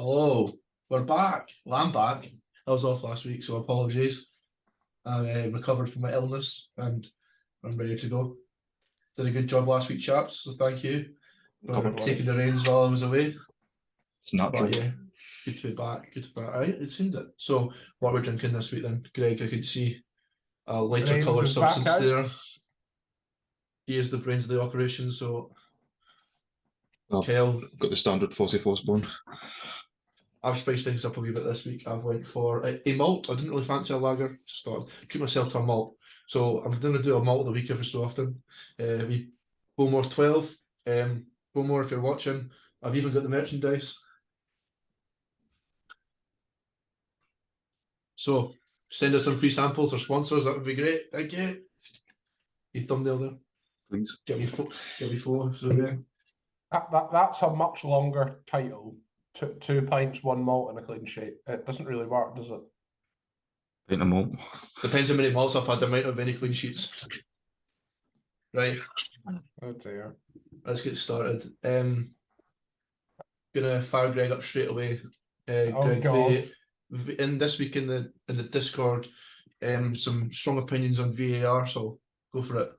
Hello, we're back. Well, I'm back. I was off last week, so apologies. I recovered from my illness and I'm ready to go. Did a good job last week, chaps, so thank you for taking the reins while I was away. It's natural. But yeah, good to be back. Good to be back. Right, it seemed it. So, what we're drinking this week then, Greg? I could see a lighter colour substance there. He is the brains of the operation, so. I've got the standard Fossey Fossborn. I've spiced things up a wee bit this week. I've went for a malt. I didn't really fancy a lager. Just thought I'd treat myself to a malt. So I'm going to do a malt of the week every so often. We Bowmore 12. Bowmore, if you're watching, I've even got the merchandise. So send us some free samples or sponsors. That would be great. Thank you. Your thumbnail there. Please. Get me flow. So yeah. That's a much longer title. 2 pints, 1 malt, and a clean sheet. It doesn't really work, does it? Pint of malt. Depends how many malts I've had. There might not have any clean sheets. Right. Oh dear. Let's get started. Gonna fire Greg up straight away. Greg, God. In this week in the Discord, some strong opinions on VAR. So go for it.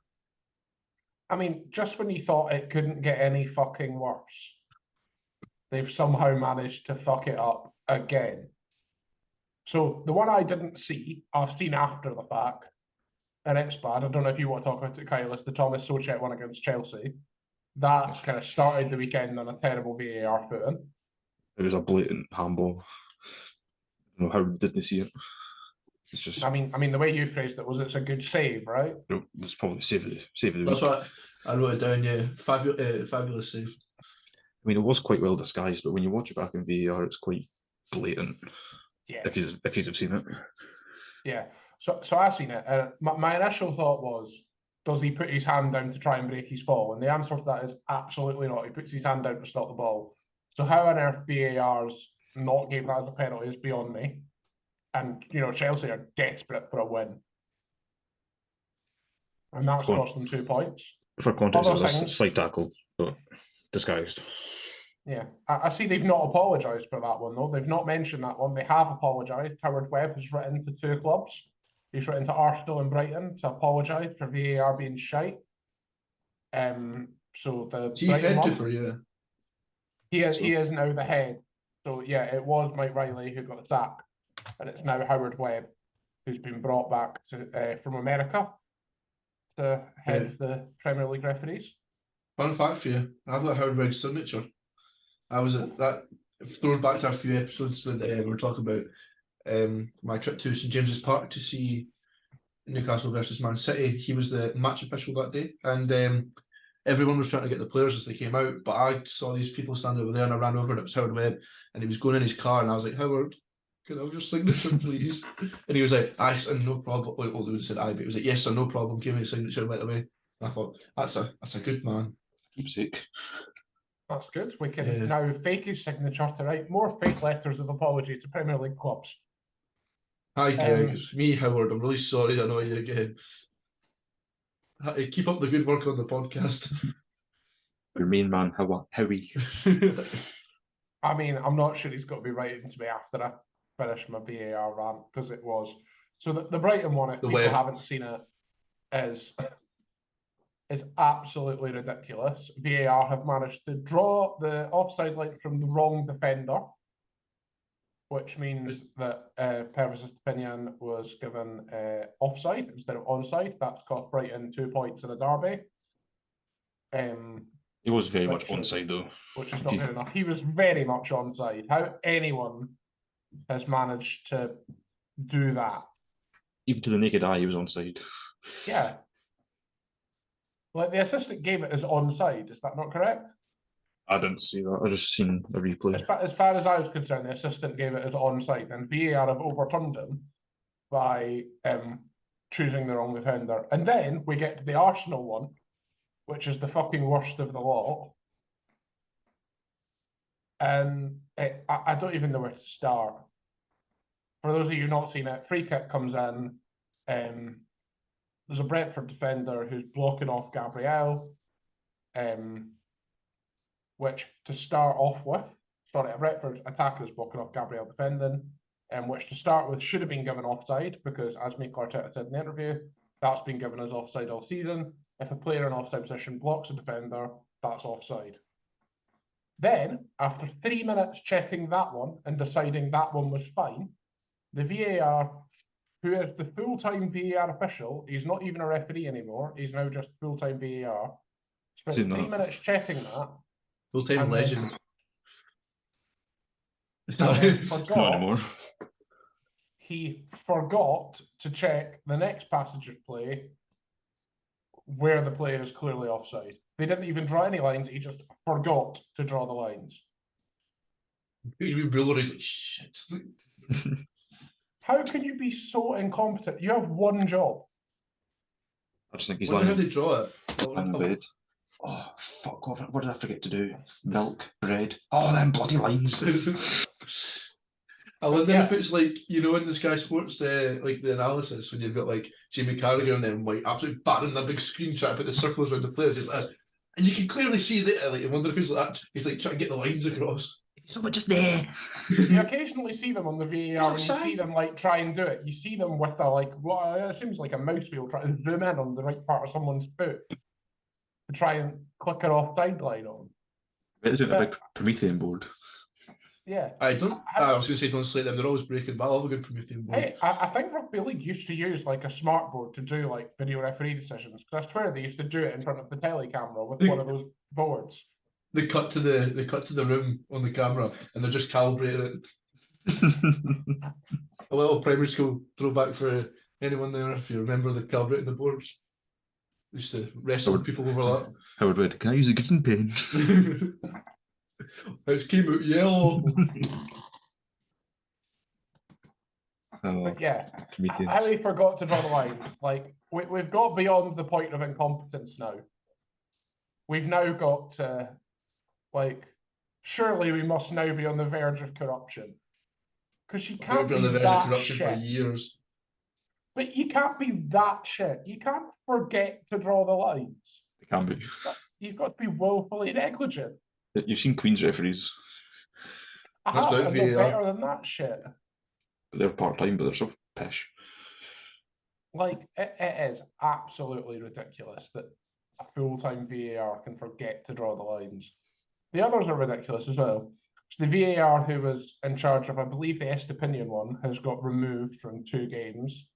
I mean, just when you thought it couldn't get any fucking worse, they've somehow managed to fuck it up again. So the one I didn't see, I've seen after the fact, and it's bad. I don't know if you want to talk about it, Kyle. It's the Thomas Soucek one against Chelsea. That kind of started the weekend on a terrible VAR footing. It was a blatant handball. I don't know how did they see it. It's just. I mean, the way you phrased it was it's a good save, right? It was probably save of the week. That's what I wrote it down. Yeah, fabulous save. I mean, it was quite well disguised, but when you watch it back in VAR, it's quite blatant. Yeah. If you have seen it. Yeah. So I seen it, and my initial thought was, does he put his hand down to try and break his fall? And the answer to that is absolutely not. He puts his hand down to stop the ball. So how on earth VAR's not gave that as a penalty is beyond me. And Chelsea are desperate for a win, and that's cost them 2 points. For context, it was a slight tackle, but disguised. Yeah, I see they've not apologised for that one, though. They've not mentioned that one. They have apologised. Howard Webb has written to 2 clubs. He's written to Arsenal and Brighton to apologise for VAR being shite. So the Brighton one, for you. He is now the head. So yeah, it was Mike Riley who got sacked, and it's now Howard Webb who's been brought back from America to head the Premier League referees. Fun fact for you, I have got Howard Webb's signature. I was at that, thrown back to a few episodes when we were talking about my trip to St James's Park to see Newcastle versus Man City. He was the match official that day, and everyone was trying to get the players as they came out, but I saw these people standing over there and I ran over and it was Howard Webb, and he was going in his car and I was like, Howard, can I have your signature, please? And he was like, "I no problem." Well, they said I, but he was like, "Yes, sir, no problem." Gave me a signature right away. And I thought, that's a good man. Keepsake. That's good. We can now fake his signature to write more fake letters of apology to Premier League clubs. Hi, Greg. It's me, Howard. I'm really sorry to annoy you again. Keep up the good work on the podcast. Your main man, Howie. I mean, I'm not sure he's got to be writing to me after I finish my VAR rant, because it was. So the Brighton one, if people haven't seen it, is absolutely ridiculous. VAR have managed to draw the offside line from the wrong defender, which means that Pervis Estepinian was given offside instead of onside. That's cost Brighton 2 points in a derby. He was very much onside, though. Which is not good enough. He was very much onside. How anyone has managed to do that? Even to the naked eye, he was onside. Yeah. Like, the assistant gave it as onside. Is that not correct? I didn't see that. I just seen a replay. As far as I was concerned, the assistant gave it as onside, and VAR have overturned him by choosing the wrong defender. And then we get to the Arsenal one, which is the fucking worst of the lot. And I don't even know where to start. For those of you not seen it, free kick comes in. There's a Brentford defender who's blocking off Gabriel, which, to start off with, sorry, a Retford attacker is blocking off Gabriel defending, which to start with should have been given offside because, as Mikel Arteta said in the interview, that's been given as offside all season. If a player in offside position blocks a defender, that's offside. Then, after 3 minutes checking that one and deciding that one was fine, the VAR, who is the full-time VAR official, he's not even a referee anymore, he's now just full-time VAR, spent 3 minutes checking that. Full-time legend. Not anymore. He forgot to check the next passage of play where the player is clearly offside. They didn't even draw any lines, he just forgot to draw the lines. He's like, shit. How can you be so incompetent? You have one job. I just think he's Wonder lying how they draw it. in bed. Oh, fuck, what did I forget to do? Milk, bread. Oh, them bloody lines. I wonder if it's like, you know, in the Sky Sports, like the analysis, when you've got like Jamie Carragher and then like absolutely batting that big screen trying to put the circles around the players, just as, and you can clearly see that. Like, I wonder if he's like that. He's like trying to get the lines across. Someone just there. You occasionally see them on the VAR, and you see them like try and do it. You see them with a like what it seems like a mouse wheel trying to zoom in on the right part of someone's foot to try and click an offside line on. They're doing a big Promethean board. Yeah. I was going to say don't slate them. They're always breaking, but I love a good Promethean board. Hey, I think Rugby League used to use like a smart board to do like video referee decisions. Because I swear they used to do it in front of the telly camera with one of those boards. They cut to the room on the camera and they're just calibrating it. A little primary school throwback for anyone there, if you remember the calibrating the boards. Used to wrestle people over that. Howard Wood, can I use a green pen? It came out yellow. But yeah, how he forgot to draw the lines. Like we've got beyond the point of incompetence now. We've now got like, surely we must now be on the verge of corruption. Because you can't be on the verge of corruption for years. But you can't be that shit. You can't forget to draw the lines. It can be. You've got to be woefully negligent. You've seen Queen's referees. I have, and they're better than that shit. They're part-time, but they're so pish. Like, it is absolutely ridiculous that a full-time VAR can forget to draw the lines. The others are ridiculous as well. So the VAR who was in charge of, I believe, the Estepinian one has got removed from 2 games.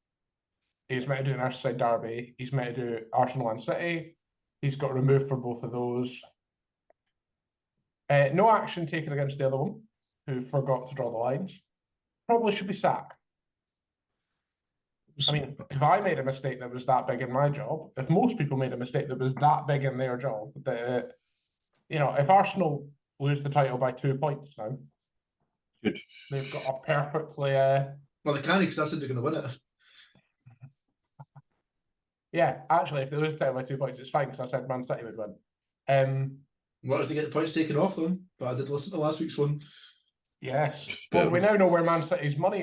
He's meant to do an Merseyside derby. He's meant to do Arsenal and City. He's got removed for both of those. No action taken against the other one, who forgot to draw the lines. Probably should be sacked. I mean, if I made a mistake that was that big in my job, if most people made a mistake that was that big in their job, that, you know, if Arsenal lose the title by 2 points now, good. They've got a perfectly... Well, they can't because I said they're going to win it. Yeah, actually, if they lose the title by 2 points, it's fine because I said Man City would win. Wanted to get the points taken off them, but I did listen to last week's one. Yes. Well, we now know where Man City's money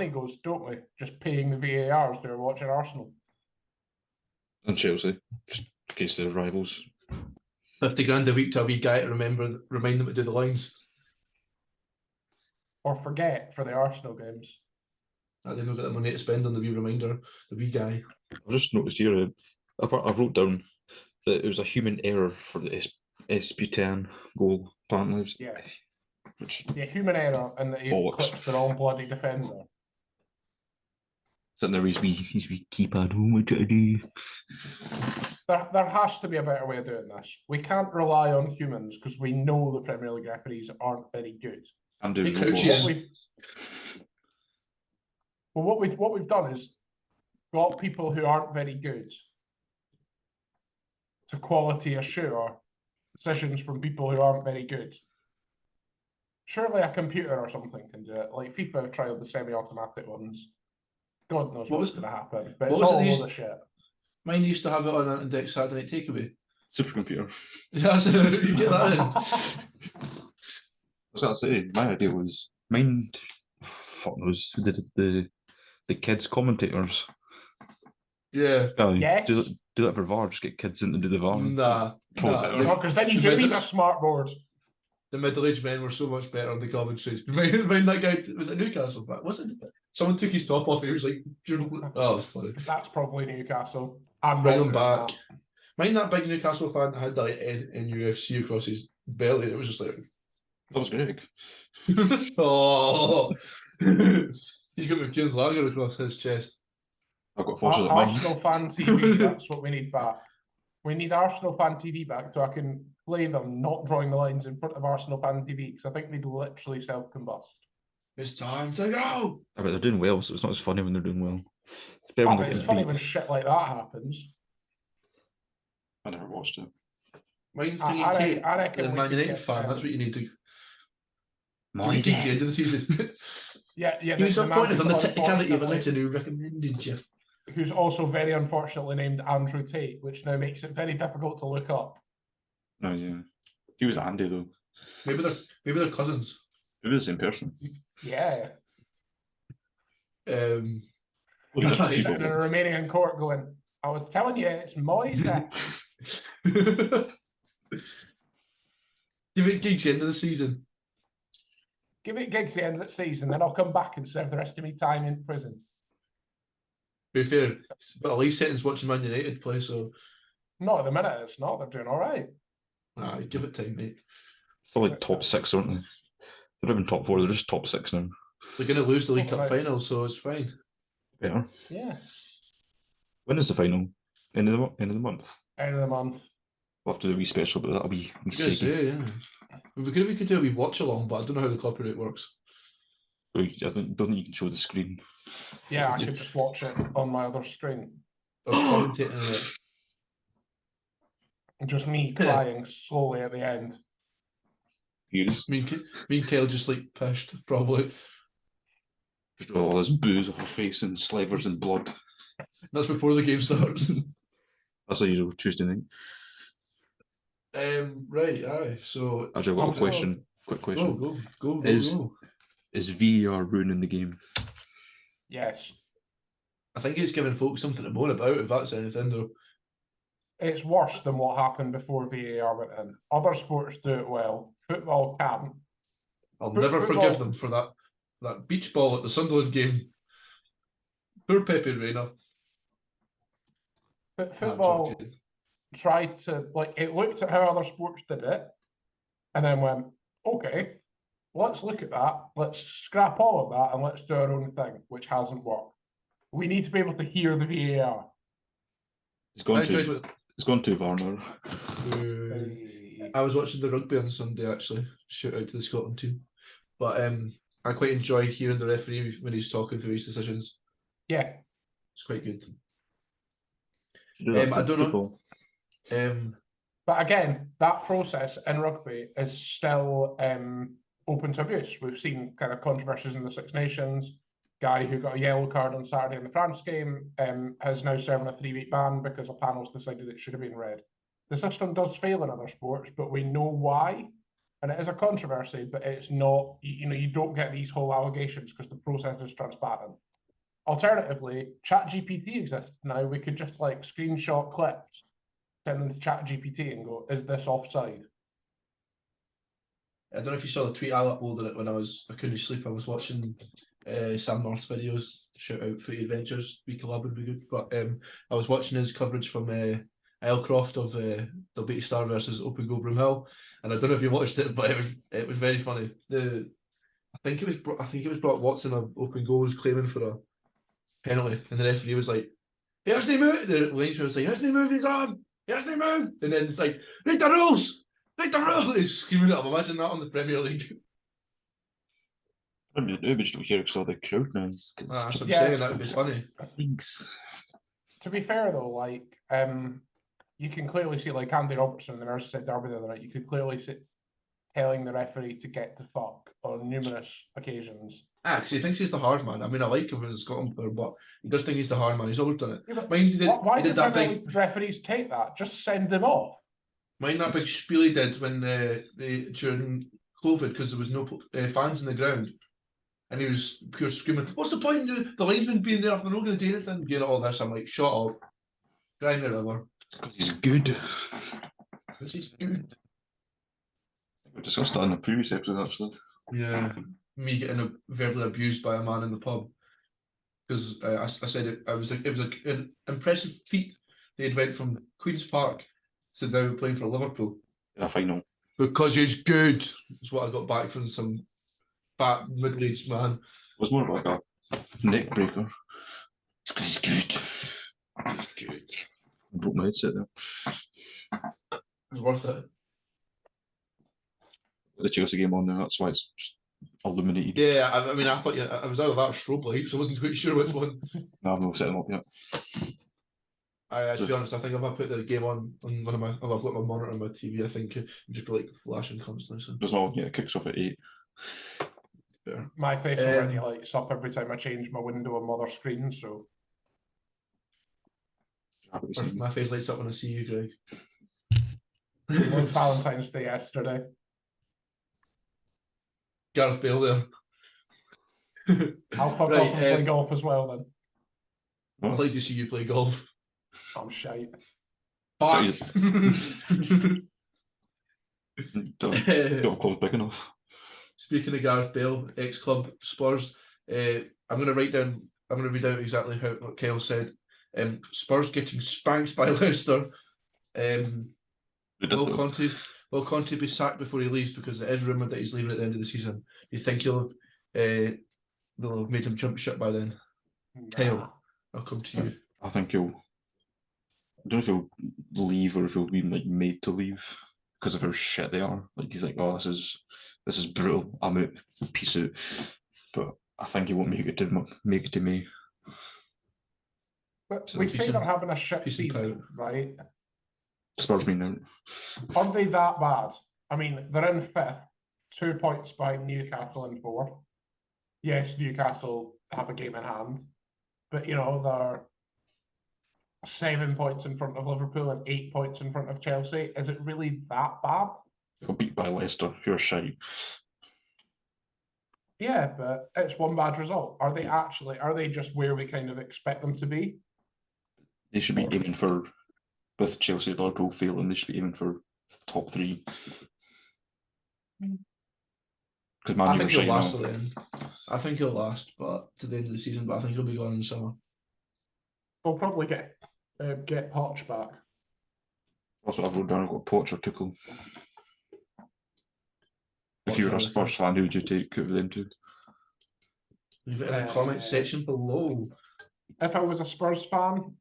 goes, don't we? Just paying the VARs who are watching Arsenal. And Chelsea, just in case they're rivals. 50 grand a week to a wee guy to remind them to do the lines. Or forget for the Arsenal games. They've not got the money to spend on the wee reminder, the wee guy. I've just noticed here, I wrote down that it was a human error for the Esputan goal, apparently. Yeah. Which, yeah, human error, and that he clipped the wrong bloody defender. Sitting there, he's wee keypad, what do I do? There has to be a better way of doing this. We can't rely on humans because we know the Premier League referees aren't very good. I'm doing what we've done is got people who aren't very good to quality assure decisions from people who aren't very good. Surely a computer or something can do it. Like FIFA have tried the semi-automatic ones. God knows what's going to happen. But it's all the shit. Mine used to have it on an index Saturday night takeaway. Supercomputer. Yeah, so you get that in. I was going to say, my idea was, mine, fuck knows, who did it, the kids commentators. Yeah. Yes. Do that for VAR, just get kids in to do the VAR. Nah. Because then you do need a smart board. the middle-aged men were so much better on the commentaries. Mind that guy, was it Newcastle? But wasn't it? Someone took his top off and he was like, oh, it's funny. That's probably Newcastle. I'm Bring not him doing back. that. Mind that big Newcastle fan that had like NUFC across his belly. It was just like, That was Greg. oh, he's got McKeown's lager across his chest. I've got forces at mine. Arsenal fan TV, that's what we need back. We need Arsenal fan TV back so I can play them not drawing the lines in front of Arsenal fan TV because I think they'd literally self-combust. It's time to go. I bet they're doing well, so it's not as funny when they're doing well. It's better Oh, when but they're it's getting funny beat. when shit like that happens. I never watched it. Mind I thingy Kate, reckon the we Man could United get, fan. That's what you need to. My Get to the end of the season. Yeah. He was the man appointed on the who's technicality of a unfortunately- letter who recommended you. who's also very unfortunately named Andrew Tate, which now makes it very difficult to look up. No, yeah. He was Andy though. Maybe they're cousins. Maybe the same person. Yeah. Um, Look at Sitting this in a people. Romanian court going, I was telling you, it's Moise. Give it gigs the end of the season. Give it gigs the end of the season, then I'll come back and serve the rest of my time in prison. To be fair, but a life sentence watching Man United play, so Not at the minute, it's not. They're doing all right. give it time, mate. They're like top 6, aren't they? They're not even top 4, they're just top 6 now. They're going to lose the League Cup Right. final, so it's fine. Better. Yeah. When is the final? End of the month. End of the month. We'll have to do a wee special, but that'll be I was gonna say, yeah. We could do a wee watch along, but I don't know how the copyright works. I don't think you can show the screen. Yeah, I could just watch it on my other screen. Of commentating on it. Just me crying slowly at the end. Use Me and Kyle just like pissed, probably. all this booze off her face and slivers and blood. That's before the game starts. That's the usual Tuesday night. Right, aye. So Actually, I've got a Oh, question. Quick question. Go. Is VAR ruining the game? Yes. I think it's giving folks something to moan about, if that's anything, though. It's worse than what happened before VAR went in. Other sports do it well. Football can't. I'll never Football- forgive them for that beach ball at the Sunderland game. Poor Pepe Reina. But I'm football joking. tried to, like, it looked at how other sports did it and then went, okay, let's look at that. Let's scrap all of that and let's do our own thing, which hasn't worked. We need to be able to hear the VAR. It's I gone enjoyed to what- it's gone too far now. I was watching the rugby on Sunday, actually. Shout out to the Scotland team. But I quite enjoyed hearing the referee when he's talking through his decisions. Yeah. It's quite good. Do that I for don't know. football. But again, that process in rugby is still open to abuse. We've seen kind of controversies in the Six Nations. Guy who got a yellow card on Saturday in the France game has now serving a 3-week ban because a panel's decided it should have been red. The system does fail in other sports, but we know why. And it is a controversy, but it's not, you don't get these whole allegations because the process is transparent. Alternatively, ChatGPT exists now. We could just like screenshot clips, send them to ChatGPT and go, is this offside? I don't know if you saw the tweet I uploaded it when I couldn't sleep. I was watching Sam North's videos. Shout out Footy Adventures, we collab would be good. But I was watching his coverage from Elcroft of the Beatty Star versus Open Goal Broomhill, and I don't know if you watched it, but it was very funny. I think it was Brock Watson of Open Goal was claiming for a penalty, and the referee was like, "He hasn't moved." The linesman was like, "He hasn't moved his arm. He hasn't moved." And then it's like, "Read the rules. Read the rules." He's screaming at him. Imagine that on the Premier League. Maybe just don't hear because all the crowd noise. That's what I'm Yeah. saying. That would be funny. Thanks. To be fair though, like you can clearly see like Andy Robertson in the Merseyside derby the other night, you could clearly see telling the referee to get the fuck on numerous occasions. Because he thinks he's the hard man. I mean, I like him as a Scotland player, but he does think he's the hard man. He's always done it. Yeah, but Mind he why did did that Premier big. League referees take that? Just send them off. Mind that big spiel he did when during COVID because there was no fans in the ground, and he was pure screaming, "What's the point in the linesman being there if they're not going to do anything?" Doing all this, I'm like, "Shut up, grind the river." Because he's good. This is good. We discussed that in the previous episode, actually. Yeah, me getting verbally abused by a man in the pub because I said it was an impressive feat. They had went from Queen's Park to now playing for Liverpool In a final. because he's good. Is what I got back from some fat middle-aged man. It was more like a neck breaker. It's because he's good. He's good. Broke my headset there. It was worth it. The Chelsea game on there, that's why it's just illuminated. Yeah, I mean, I thought I was out of that strobe lights. I wasn't quite sure which one. No, I've not set them up yet. To be honest, I think if I put the game on one of my, if I've got my monitor on my TV, I think it would just be like flashing constantly. So. There's no, yeah, it kicks off at 8. Fair. My face already lights up every time I change my window on mother screen, so. My face lights up when I see you, Greg. It was Valentine's Day yesterday. Gareth Bale there. I'll fuck Right, off and play golf as well then. I'd like to see you play golf. I'm shite. Fuck. Don't club big enough. Speaking of Gareth Bale, ex-club Spurs, I'm going to read out exactly what Kyle said. Spurs getting spanked by Leicester. Will Conte be sacked before he leaves because it is rumoured that he's leaving at the end of the season? Do you think they'll have made him jump ship by then? Nah. Kyle, I'll come to you. I think he'll. I don't know if he'll leave or if he'll be like made to leave because of how shit they are. Like he's like, oh, this is brutal. I'm out. Peace out. But I think he won't make it to me. But So we say they're having a shit peace and season, power. right? Spurs being out. Are they that bad? I mean, they're in 5th, 2 points behind Newcastle in 4th. Yes, Newcastle have a game in hand, but you know, they're 7 points in front of Liverpool and 8 points in front of Chelsea. Is it really that bad? Got beat by Leicester. You're shite. Yeah, but it's one bad result. Are they just where we kind of expect them to be? They should be aiming for, with Chelsea and Liverpool failing, they should be aiming for top 3. Because I think he'll last to the end. I think he'll last, but to the end of the season. But I think he'll be gone in the summer. We'll probably get Poch back. Also, I've wrote down, I've got Poch or Tuchel. If you were a Spurs fan, who would you take out of them two? Leave it in the comment section below. If I was a Spurs fan,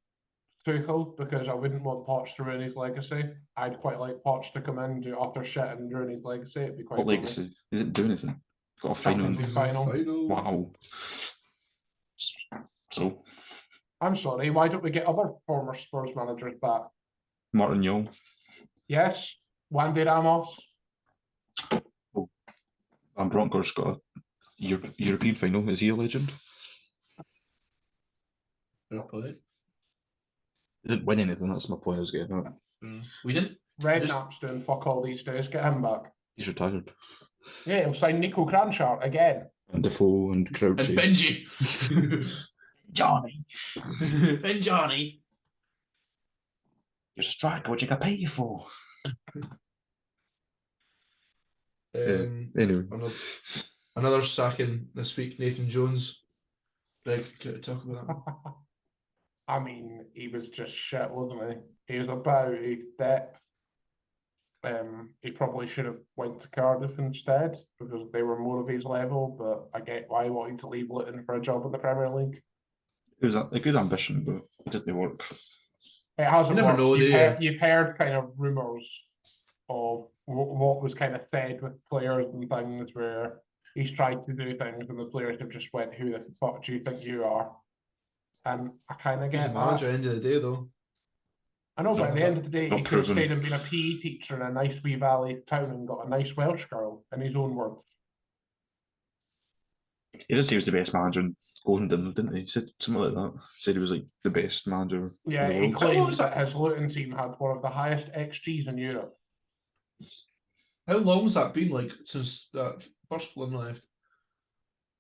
Tuchel, because I wouldn't want Poch to ruin his legacy. I'd quite like Poch to come in, do utter shit and ruin his legacy. It'd be quite What legacy? He didn't do anything. Got a final. Final. Wow. So, I'm sorry, why don't we get other former Spurs managers back? Martin Young. Yes, Wandy Ramos. Van Bronckhorst got a European final. Is he a legend? Fair play. He didn't win anything, that's my point I was getting at. We didn't. Redknapp's doing fuck all these days. Get him back. He's retired. Yeah, he'll sign Nico Cranchart again. And Defoe and Crouch. And Benji. Johnny. And Johnny. You're a striker, what you got paid you for? Anyway. Another sacking this week, Nathan Jones. Greg, can you talk about that? I mean, he was just shit, wasn't he? He was about his depth. He probably should have went to Cardiff instead because they were more of his level, but I get why he wanted to leave Luton for a job in the Premier League. It was a good ambition, but it didn't work. It hasn't You never worked. know, You've heard kind of rumours of what was kind of said with players and things where he's tried to do things and the players have just went, who the fuck do you think you are? And I kind of get He's a manager at the end of the day, though. I know, but at the end of the day, Not he could have proven. stayed and been a PE teacher in a nice wee valley town and got a nice Welsh girl, in his own words. He did say he was the best manager in Golden, didn't he? He said something like that. He said he was like the best manager. Yeah, in the he world. claims that his Luton team had one of the highest XGs in Europe. How long has that been, like, since that first one left?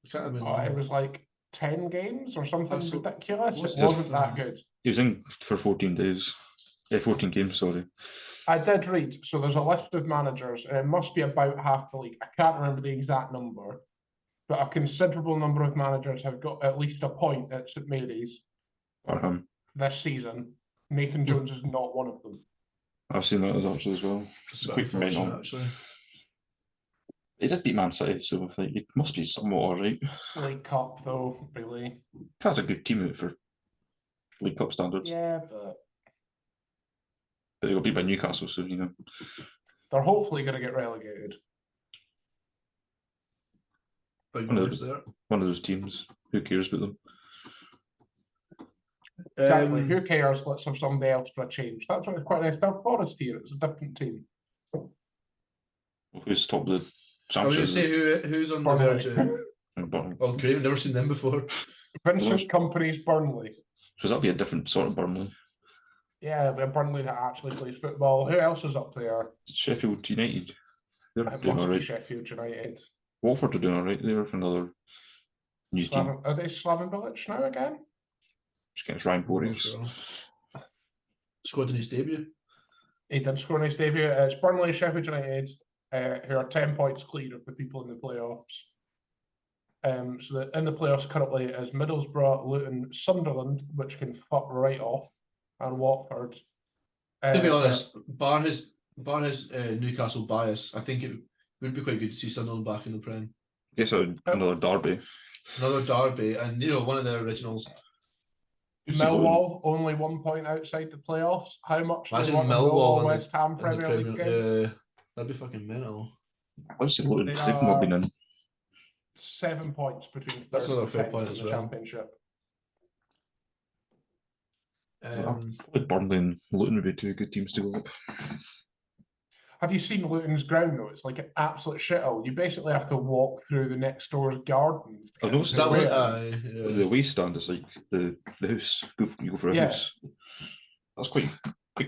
It can't have been. Oh, it was like 10 games or something That's so- ridiculous. It what's wasn't the- that good. He was in for 14 days. Yeah, 14 games, sorry. I did read, so there's a list of managers, and it must be about half the league. I can't remember the exact number, but a considerable number of managers have got at least a point at St Mary's this season. Nathan Jones is not one of them. I've seen that actually as well. It's quite mental. Actually. He did beat Man City, so I think it must be somewhat alright. League Cup, though, really. That's a good team out for League Cup standards. Yeah, but They'll be by Newcastle soon, you know. they're hopefully going to get relegated. One of those teams. Who cares about them? Exactly. Who cares? Let's have somebody else for a change. That's why it's quite nice to have Forest here. It's a different team. Who's top of the I was going to say who's on the verge of... Burnley. Oh, great. I've never seen them before. Vincent Kompany's Burnley. So that'll be a different sort of Burnley. Yeah, a Burnley that actually plays football. Who else is up there? Sheffield United. They're It doing must all be right. Sheffield United. Watford are doing all right. They're for another new team. Are they Slaven Bilic now again? Just against Ryan Porteous. Sure. Scored in his debut. He did score in his debut. It's Burnley, Sheffield United, who are 10 points clear of the people in the playoffs. So that in the playoffs currently is Middlesbrough, Luton, Sunderland, which can fuck right off, and Watford. To be honest, bar his Newcastle bias, I think it would be quite good to see Sunderland back in the Prem. I guess another derby. Another derby, and one of the originals. Millwall only 1 point outside the playoffs. How much does Millwall West Ham Premier League game? Yeah, that'd be fucking mental. Let's see Luton. They've not been in. 7 points between That's third another and fair 10th point in as the well. Championship. Probably Burnley and Luton would be two good teams to go up. Have you seen Luton's ground though? It's like an absolute shithole. You basically have to walk through the next door's garden. I've noticed That was the away stand is like the house. You go for a house. That's quite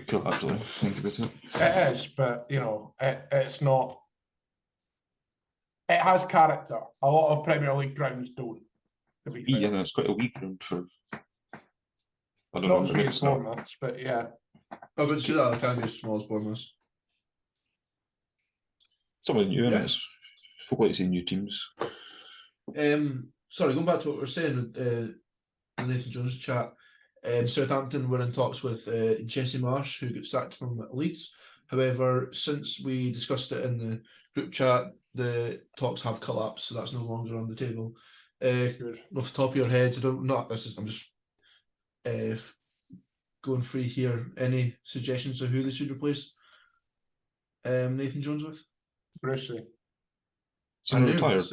cool actually. Think about it. It is, but it's not. It has character. A lot of Premier League grounds don't. To be fair. Yeah, no, it's quite a wee ground for. I don't Not know. as big as Bournemouth, but yeah. Oh, but see that it can be as small as Bournemouth. Something new, and it's folk like to see new teams. Sorry, going back to what we were saying with the Nathan Jones chat. Southampton were in talks with Jesse Marsh, who got sacked from Leeds. However, since we discussed it in the group chat, the talks have collapsed, so that's no longer on the table. Good. Off the top of your head, I'm just going free here. Any suggestions of who they should replace Nathan Jones with? Brucey. So retired.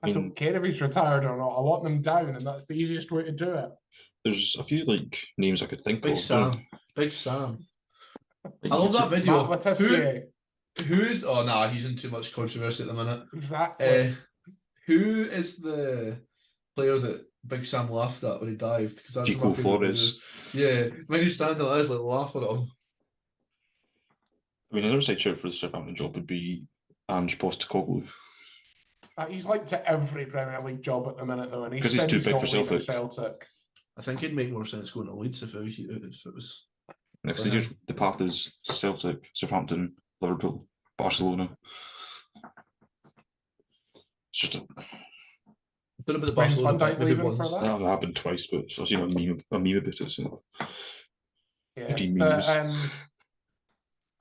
I don't care if he's retired or not. I want them down, and that's the easiest way to do it. There's a few names I could think Big of. Sam. Big Sam. I love that video. Who's? Oh, nah, he's in too much controversy at the minute. Exactly. Who is the player that Big Sam laughed at when he dived? Because that's Chico Flores. Yeah, when he's standing there, I was like laughing at him. I mean, another side shout for the Southampton job would be Ange Postecoglou. He's linked to every Premier League job at the minute, though, and because he's too big for Celtic. I think it'd make more sense going to Leeds if it was. Next, the path is Celtic, Southampton, Liverpool, Barcelona. It's just a. Bit about the Barcelona leaving for that? That happened twice, but I've seen a meme about it. So. Yeah,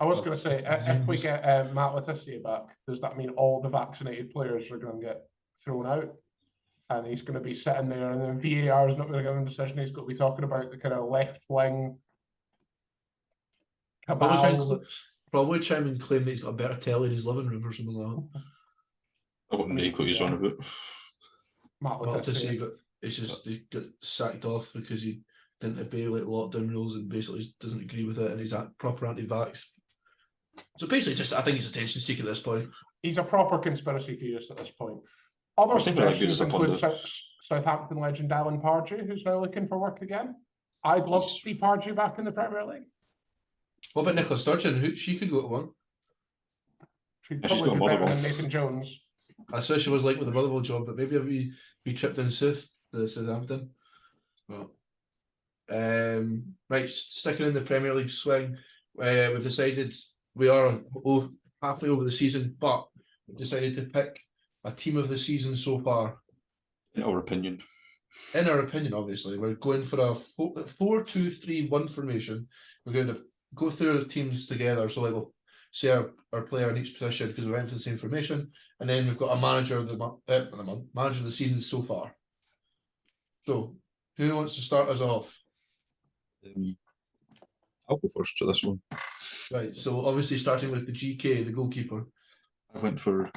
I was going to say, if we get Matt Letizia back, does that mean all the vaccinated players are going to get thrown out? And he's going to be sitting there, and then VAR is not going to give him a decision. He's going to be talking about the kind of left wing cabal. Probably chime and claim that he's got a better telly in his living room or something like that. I wouldn't make what he's on about. Matt Letizia. He got sacked off because he didn't obey lockdown rules and basically doesn't agree with it, and he's a proper anti-vax. So basically, I think he's attention seeker at this point. He's a proper conspiracy theorist at this point. Other suggestions include Southampton legend Alan Pardew, who's now looking for work again. I'd love to see Pardew back in the Premier League. What about Nicola Sturgeon? She could go to one. She'd probably be better than Nathan Jones. I saw she was like with the Motherwell job, but maybe a wee trip down south to Southampton. Well, Right, sticking in the Premier League swing, we've decided we are halfway over the season, but we've decided to pick a team of the season so far. In our opinion. In our opinion, obviously, we're going for a 4-2-3-1 formation. We're going to go through the teams together. So, like, we'll say our player in each position because we went for the same formation, and then we've got a manager of the manager of the season so far. So, who wants to start us off? I'll go first for this one. Right. So, obviously, starting with the GK, the goalkeeper. I went for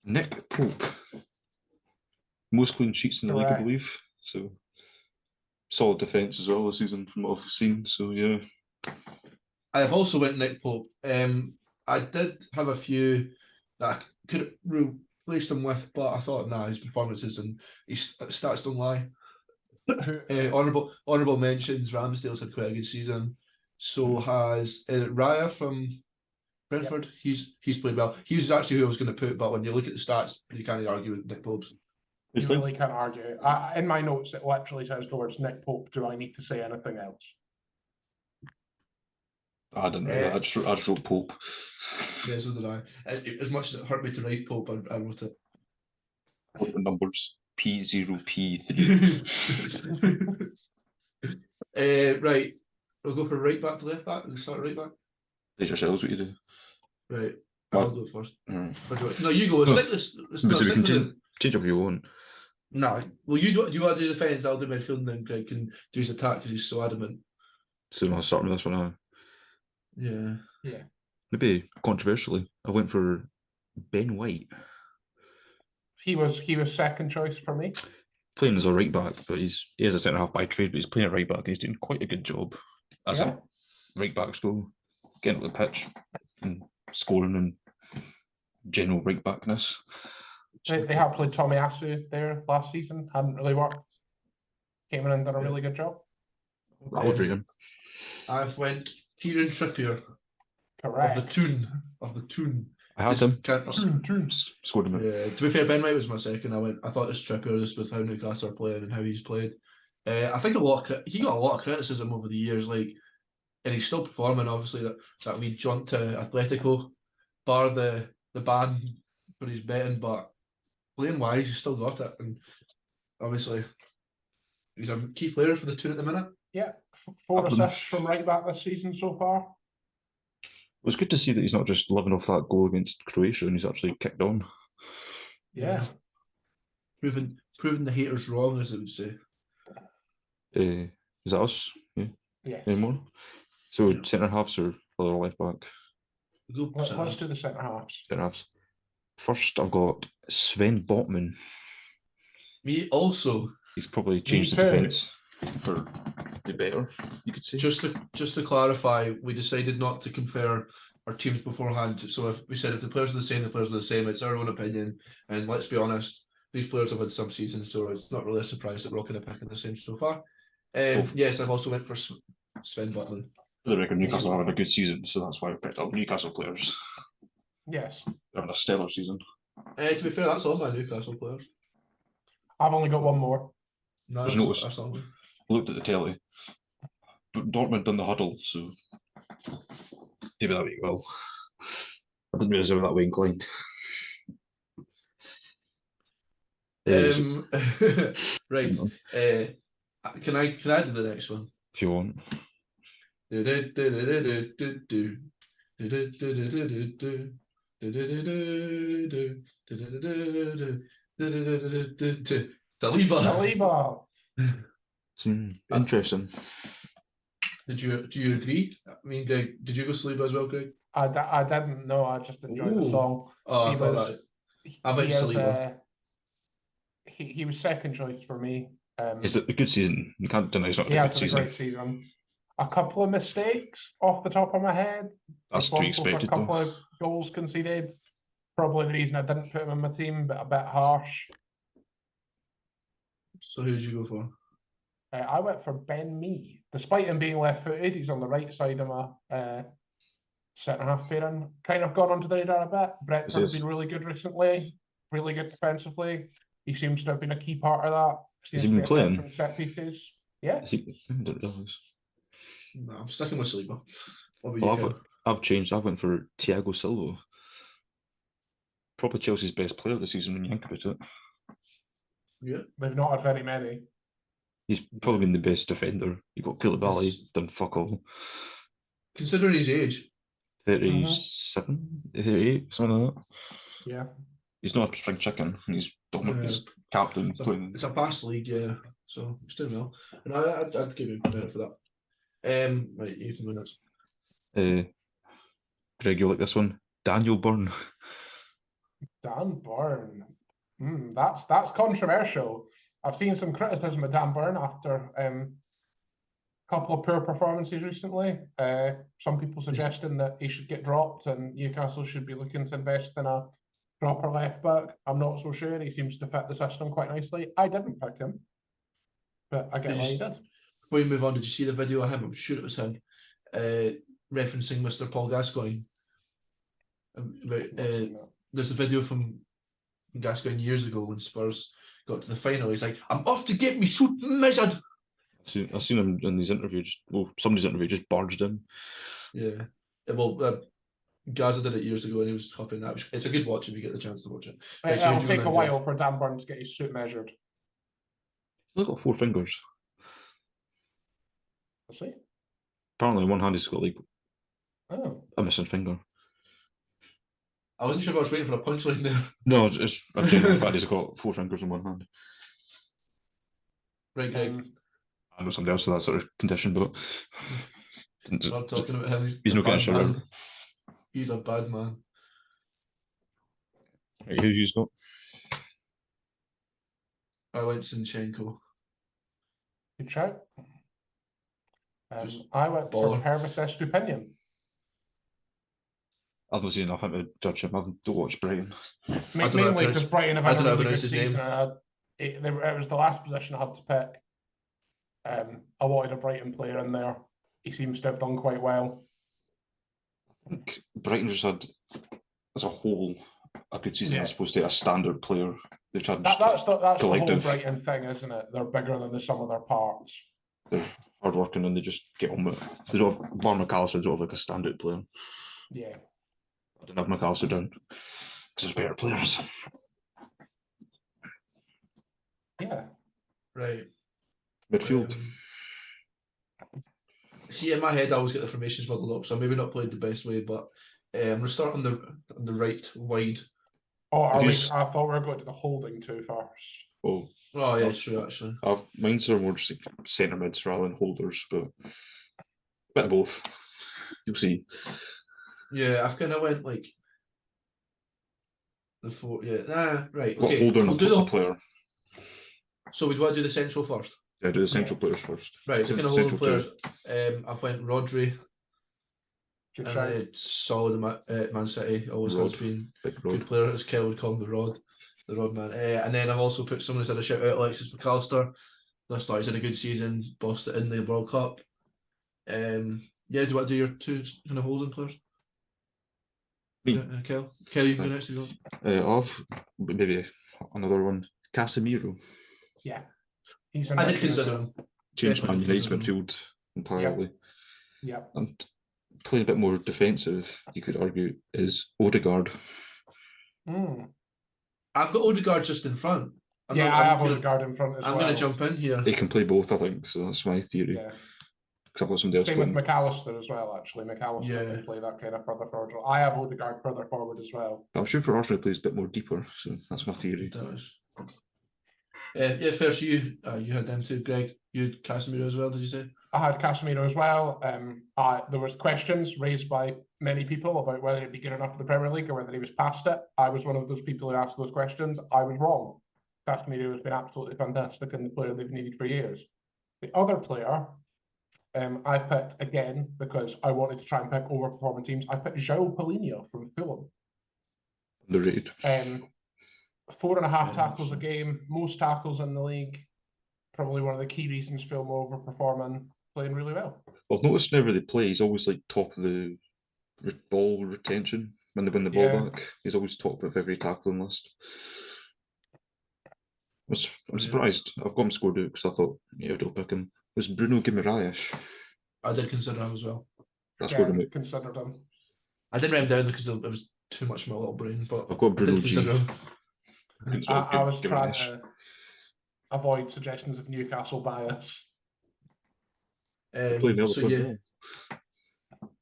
Nick Pope. Most clean sheets in the league, I believe. So solid defence as well this season from what I've seen. So yeah. I have also went Nick Pope. I did have a few that I could have replaced him with, but I thought, nah, his performances and his stats don't lie. Honourable mentions. Ramsdale's had quite a good season. So has Raya from Brentford. Yep. He's played well. He was actually who I was going to put, but when you look at the stats, you can't argue with Nick Pope's. You really can't argue. In my notes, it literally says the words Nick Pope. Do I need to say anything else? I didn't write that. I just wrote Pope. Yeah, so did I. As much as it hurt me to write Pope, I wrote it. What the numbers? P0, P3. Right. We'll go for right back to left back. We'll start right back. It's yourselves what you do. Right. I'll go first. Right. No, you go. Stick this. Change up if you want. Nah. Well, you want to do defence, I'll do midfield, and then Greg can do his attack because he's so adamant. So I'll start with this one now. Yeah. Maybe controversially, I went for Ben White. He was second choice for me. Playing as a right back, but he is a centre half by trade, but he's playing a right back and he's doing quite a good job as a right backs go, getting up the pitch and scoring and general right backness. They have played Tomiyasu there last season, hadn't really worked. Came in and done a really good job. I would rate him. I've went Kieran Trippier. Correct. Of the tune. I had him. Scored him. Yeah, to be fair, Ben White was my second. I thought this Trippier just with how Newcastle are playing and how he's played. I think he got a lot of criticism over the years, like, and he's still performing. Obviously, that wee jaunt to Atletico, bar the ban for his betting, but playing wise, he's still got it, and obviously, he's a key player for the tune at the minute. Yeah, 4 assists from right back this season so far. It was good to see that he's not just living off that goal against Croatia and he's actually kicked on. Yeah. Proving the haters wrong, as they would say. Is that us? Yeah. Yes. Any more? So centre halves or other left back? Let's do the centre halves. Centre halves. First, I've got Sven Botman. Me also. He's probably changed the defence for the better, you could say. Just to clarify, we decided not to compare our teams beforehand. So if we said if the players are the same, the players are the same. It's our own opinion, and let's be honest, these players have had some seasons, so it's not really a surprise that we're all kind of picking the same so far. Yes, I've also went for Sven Botman. For the record, Newcastle are having a good season, so that's why I picked up Newcastle players. Yes. They're having a stellar season. To be fair, that's all my Newcastle players. I've only got one more. No, I noticed. Looked at the telly. Dortmund done the huddle, so maybe that went well. I didn't realise they were that way inclined. Right. Can I do the next one? If you want. Saliba. Interesting. Do you agree? I mean, Greg, did you go Saliba as well, Greg? I didn't know. I just enjoyed the song. Oh, I thought that. I went Saliba. He was second choice for me. Is it a good season? You can't deny it's not a good season. Great season. A couple of mistakes off the top of my head. That's to be expected. A couple of goals conceded. Probably the reason I didn't put him in my team, but a bit harsh. So who did you go for? I went for Ben Mee. Despite him being left-footed, he's on the right side of my centre-half pairing. Kind of gone onto the radar a bit. Brentford's been really good recently. Really good defensively. He seems to have been a key part of that. Has he been playing? Set pieces. Yeah. Is he? I didn't realise. No, I'm sticking with Saliba. What about Well, you, Kel? I've changed. I went for Thiago Silva. Probably Chelsea's best player this season when you think about it. Yeah. They've not had very many. He's probably been the best defender. You got Koulibaly, It's- done fuck all. Considering his age, 37, 38, something like that. Yeah. He's not a spring chicken. He's dominant. He's captain playing. it's a fast league, yeah. So he's doing well, and I'd give him credit for that. Right, you can win this. Greg, you like this one? Daniel Byrne. Dan Burn. That's controversial. I've seen some criticism of Dan Burn after a couple of poor performances recently. Some people suggesting that he should get dropped and Newcastle should be looking to invest in a proper left back. I'm not so sure. He seems to fit the system quite nicely. I didn't pick him, but I get why he did. Before you move on, did you see the video of him? I'm sure it was him, referencing Mr. Paul Gascoigne. There's a video from Gascoigne years ago when Spurs got to the final. He's like, "I'm off to get me suit measured." I've seen him in his interview. Somebody's interview just barged in. Yeah. Well, Gaza did it years ago, and he was hopping that. It's a good watch if you get the chance to watch it. It'll take a while for Dan Burn to get his suit measured. He's got 4 fingers. We'll see. Apparently, on one hand, he's got like a missing finger. I wasn't sure if I was waiting for a punchline there. No, it's a genuine fact. He's got 4 fingers on one hand. Right, Greg. I know somebody else with that sort of condition, but I'm not talking about him. He's not getting shut out. He's a bad man. Right, who's you got? I went Zinchenko. Good shout. I went for Hermes Estupinian. I've not seen enough to judge him. I don't watch Brighton. Mainly because Brighton have had a really good his season. It was the last position I had to pick. I wanted a Brighton player in there. He seems to have done quite well. I think Brighton just had, as a whole, a good season as opposed to a standard player. They've had that's the whole Brighton thing, isn't it? They're bigger than the sum of their parts. They're hardworking and they just get on with it. They don't have, Bar McAllister, they don't have like a standout player. Yeah. I didn't have McAllister down because there's better players. Yeah. Right. Midfield. See, in my head, I always get the formations muddled up, so I maybe not played the best way, but I'm going to start on the right wide. Oh, I thought we were going to the holding two first. Oh yeah, true, actually. Mine's are more just like centre mids rather than holders, but a bit of both. You'll see. Yeah, I've kind of went like the 4. Yeah, right. Got Okay, holder we'll and do the player. So we'd want to do the central first. Yeah, do the central players first. Right, so kind of holding players. I've went Rodri. It's solid at Man City. Always has been good player, as Kel would call him, the Rod man. And then I've also put someone who's had a shout out, Alexis McAllister. Last thought he's had a good season, bossed it in the World Cup. Do you want to do your 2 kind of holding players? Me, Kel, you can go next. Off maybe another one, Casemiro. Yeah, I did consider him. Changed Man United's midfield entirely. Yeah. And playing a bit more defensive, you could argue, is Odegaard. I've got Odegaard just in front. I have Odegaard in front as well. I'm going to jump in here. They can play both, I think, so that's my theory. Yeah. Because I've got somebody else. Same with McAllister as well, actually. McAllister can play that kind of further forward. I have Odegaard further forward as well. I'm sure for Arsenal he plays a bit more deeper, so that's my theory. It does. First you had them too, Greg. You had Casemiro as well, did you say? I had Casemiro as well. There was questions raised by many people about whether he'd be good enough for the Premier League or whether he was past it. I was one of those people who asked those questions. I was wrong. Casemiro has been absolutely fantastic and the player they've needed for years. The other player I picked, again, because I wanted to try and pick overperforming teams, I picked João Paulinho from Fulham. Underrated. 4.5 tackles a game, most tackles in the league. Probably one of the key reasons Fulham overperforming, playing really well. Well, I've noticed whenever they play, he's always like top of the ball retention when they win the ball back. He's always top of every tackling list. I'm surprised. I've got him scored out because I thought, I'll pick him. was Bruno Guimaraes. I did consider him as well. That's Yeah, what I'm. considered him. I didn't write him down because it was too much for my little brain, but I've got I Bruno did G. consider him. I was trying to avoid suggestions of Newcastle bias. So yeah,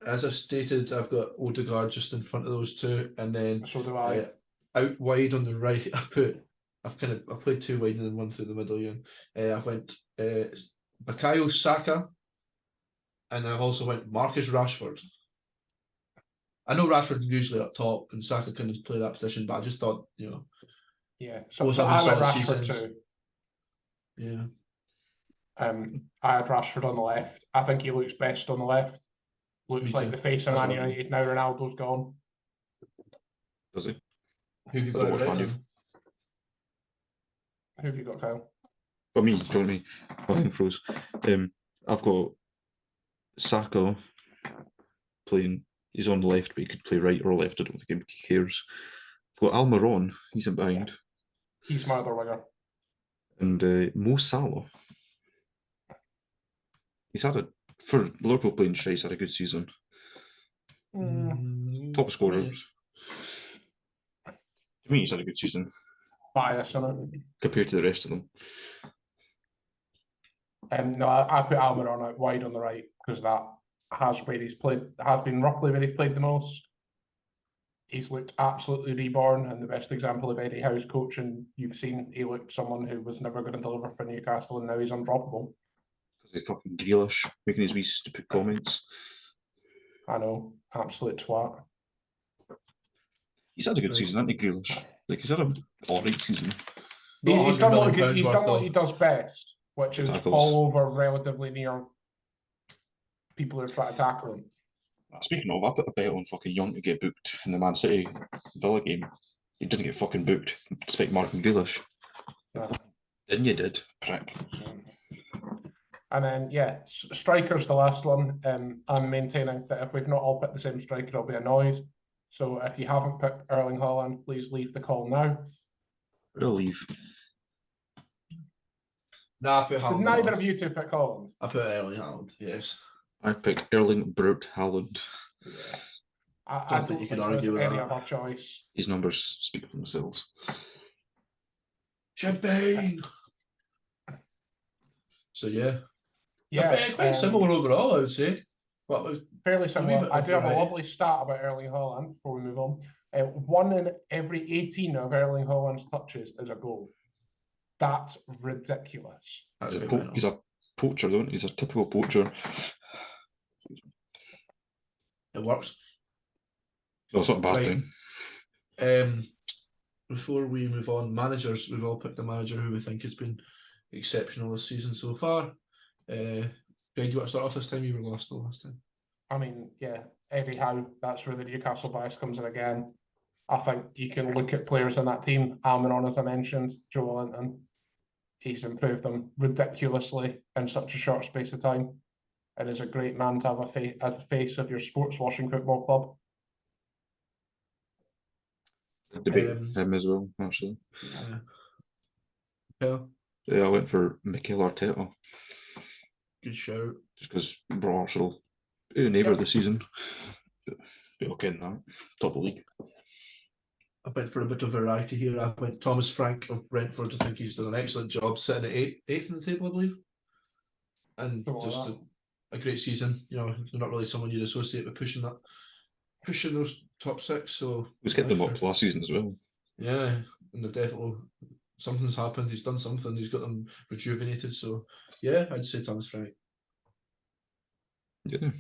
as I stated, I've got Odegaard just in front of those two, and then So do I. out wide on the right, I've played two wide and then one through the middle. Yeah, I've went Bukayo Saka, and I've also went Marcus Rashford. I know Rashford usually up top, and Saka can play that position, but I just thought, Yeah, so both I having went solid Rashford seasons. too. Yeah, I had Rashford on the left. I think he looks best on the left. Looks Me like too. the face of That's Man what I mean. United now Ronaldo's gone. Does he? who have you I got don't it watch right Man U. on? Who have you got, Kyle? For me, join me. I think froze. I've got Saka playing. He's on the left, but he could play right or left. I don't think he cares. I've got Almiron. He's in behind. He's my other winger. And Mo Salah. He's had for Liverpool playing shite, he's had a good season. Top scorers. To me, he's had a good season. Bias on it. Compared to the rest of them. No, I put Almiron out wide on the right because that has been roughly where he's played the most. He's looked absolutely reborn, and the best example of Eddie Howe's coaching you've seen. He looked someone who was never going to deliver for Newcastle, and now he's undroppable. Because they fucking Grealish making his wee stupid comments. I know, absolute twat. He's had a good season, hasn't he, Grealish? Like, he's had a alright season. He's done what he worth, does best, which is Tackles. fall over relatively near people who are trying to tackle him. Speaking of, I put a bet on fucking Young to get booked in the Man City Villa game. He didn't get fucking booked, despite marking Grealish. No. Didn't you, did? Prick. And then, yeah, striker's the last one. I'm maintaining that if we've not all picked the same striker, I'll be annoyed. So if you haven't picked Erling Haaland, please leave the call now. I'll leave. Nah, I put Did Haaland. neither of you two pick Haaland? I put Erling Haaland. Yes. I picked Erling Braut Haaland. Yeah. I don't think you can argue with any other choice. His numbers speak for themselves. Champagne. So yeah. Yeah, quite similar overall, I would say. What was fairly similar. bit I of do have a variety. lovely stat about Erling Haaland before we move on. 1 in every 18 of Erling Haaland's touches is a goal. That's ridiculous. He's a poacher, though. He's a typical poacher. It works. No, it's not a bad thing. Before we move on, managers, we've all picked a manager who we think has been exceptional this season so far. Greg, do you want to start off this time? You were last the last time. I mean, yeah, Eddie Howe, that's where the Newcastle bias comes in again. I think you can look at players in that team. Almiron, as I mentioned, Joe Linton. He's improved them ridiculously in such a short space of time, and is a great man to have a face of your sports washing football club. Debate him as well, actually. Yeah, I went for Mikel Arteta. Good shout. Just because brought Arsenal a neighbour this season. But okay in that. Top of the league. I went for a bit of variety here. I went Thomas Frank of Brentford. I think he's done an excellent job sitting at eighth in the table, I believe. And just a great season. They're not really someone you'd associate with pushing those top six. So he's getting them up last season as well. Yeah, and they've definitely something's happened. He's done something. He's got them rejuvenated. So yeah, I'd say Thomas Frank. Yeah.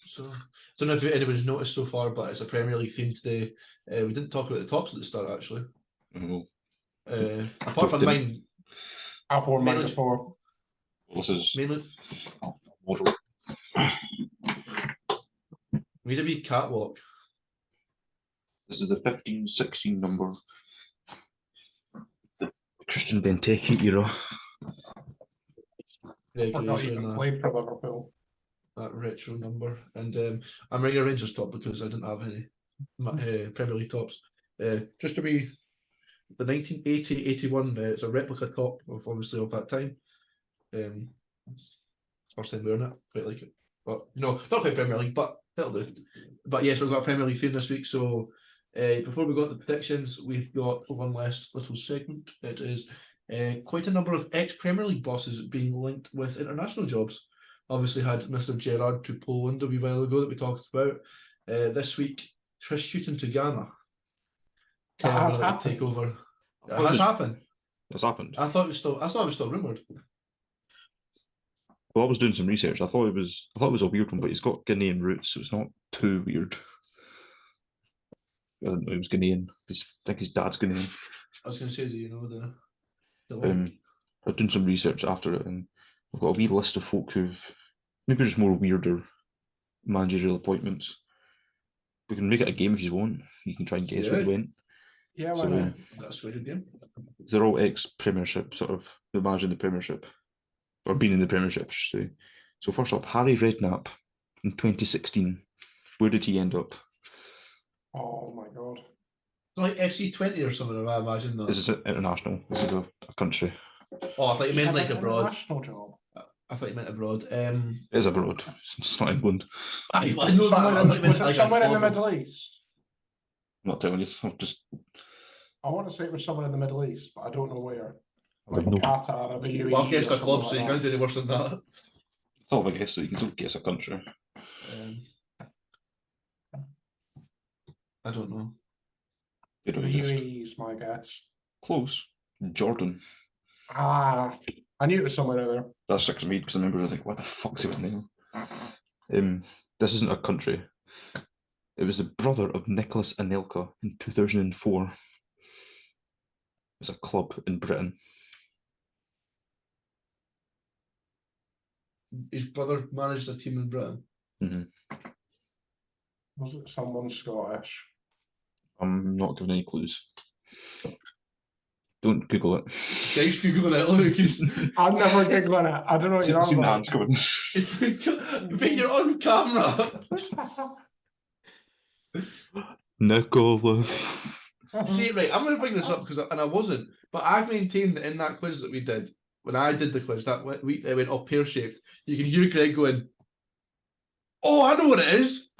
So I don't know if anybody's noticed so far, but it's a Premier League theme today. We didn't talk about the tops at the start, actually. Oh. Apart from mine. I've worn mine before. This is mainly. We need a wee catwalk. This is the 15-16 number. The Christian Benteke era. Not even played for Liverpool. That retro number. And I'm wearing a Rangers top because I didn't have any Premier League tops. Just to be the 1980-81, it's a replica top of that time. First time wearing it, quite like it. But no, not quite Premier League, but that'll do. But yes, we've got a Premier League theme this week. So before we go to the predictions, we've got one last little segment. It is quite a number of ex-Premier League bosses being linked with international jobs. Obviously had Mr. Gerrard to Poland a wee while ago that we talked about. This week, Chris Hughton to Ghana. That has Like happened. take over. It has happened. It's happened. I thought it was still rumoured. Well, I was doing some research. I thought it was a weird one, but he's got Ghanaian roots, so it's not too weird. I didn't know he was Ghanaian. I think his dad's Ghanaian. I was going to say, do you know the I was doing some research after it, and I've got a wee list of folk who've maybe just more weirder managerial appointments. We can make it a game if you want. You can try and guess where they went. Yeah, So, why not? That's a good game. they're all ex-Premiership, sort of. They're managing the Premiership. Or been in the Premiership, I should say. So first up, Harry Redknapp in 2016. Where did he end up? Oh my god. It's like FC20 or something, I imagine. That. This is international. This is a country. Oh, I thought you meant like abroad. National job. I thought you meant abroad. It is abroad. It's not England. I know Somewhere, that. was it somewhere in the Middle East? I'm not telling you. I want to say it was somewhere in the Middle East, but I don't know where. Like Qatar or the UAE. Well, I've guessed or a club, so something you like can't do any worse than that. It's all I guess, so you can still guess a country. I don't know. They that. don't The exist. UAE is my guess. Close. Jordan. I knew it was somewhere in there. That sticks with me because I remember I was like, what the fuck's he name? This isn't a country. It was the brother of Nicholas Anelka in 2004. It's a club in Britain. His brother managed a team in Britain. Mm-hmm. Was it someone Scottish? I'm not giving any clues. Don't Google it. Thanks for Googling it. Look, I'm never giggling it. I don't know what you're See the on hands about. going. but you're on camera. Nicholas. See, right, I'm going to bring this up and I wasn't, but I maintained that in that quiz that we did, when I did the quiz that week, it went all pear-shaped. You can hear Greg going, "Oh, I know what it is,"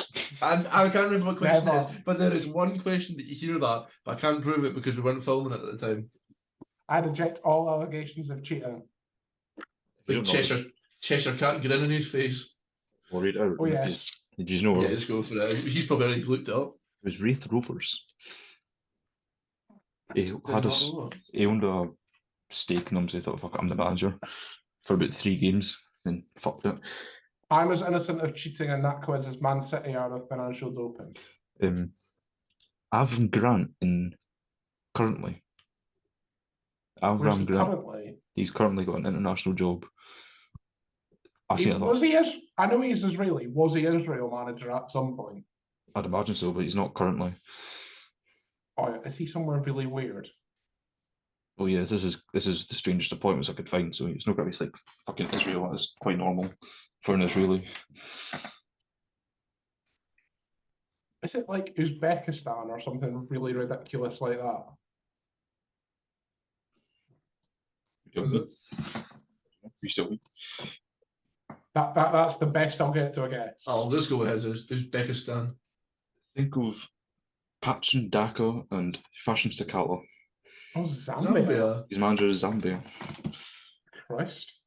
and I can't remember what question it is. But there is one question that you hear that, but I can't prove it because we weren't filming it at the time. I reject all allegations of cheating. Like Cheshire Cat grin on his face. We'll read it out. Oh yes. Did you know? Yeah, just go for it. He's probably already looked it up. It was Wraith Rovers. He owned a stake in them, so he thought, fuck it, I'm the manager for about 3 games, then fucked it. I'm as innocent of cheating in that quiz as Man City are of financial doping. Avram Grant currently. Avram Grant. Currently? He's currently got an international job. I know he's Israeli. Was he Israel manager at some point? I'd imagine so, but he's not currently. Oh, is he somewhere really weird? Oh yeah, this is the strangest appointments I could find. So it's not going to be like fucking Israel. It's quite normal for an Israeli. Is it like Uzbekistan or something really ridiculous like that? Is it? You still? That's the best I'll get to a guess. I'll just go with his Uzbekistan. Think of Patson Daka and Fashion Sakala. Oh, Zambia. His manager is Zambia. Christ.